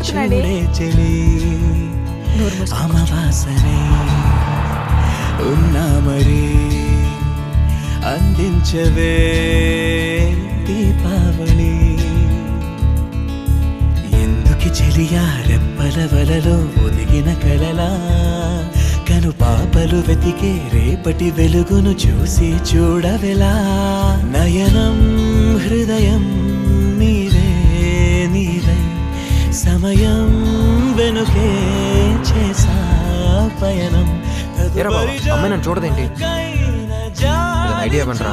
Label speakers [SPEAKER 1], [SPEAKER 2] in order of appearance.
[SPEAKER 1] మాట్లాడుతున్నాడే
[SPEAKER 2] అమవాసనే ఉన్నా మరి అందించవే దీపావళి ఎందుకు చెలియా రెప్పల వలలో ఒదిగిన కలలా కను పాపలు వెతికే రేపటి వెలుగును చూసి చూడవెలా నయనం హృదయం నీవే నీవే సమయం వెనుకే చేసా పయనం
[SPEAKER 3] అమ్మాయి నన్ను చూడదేంటి ఐడియా పంటరా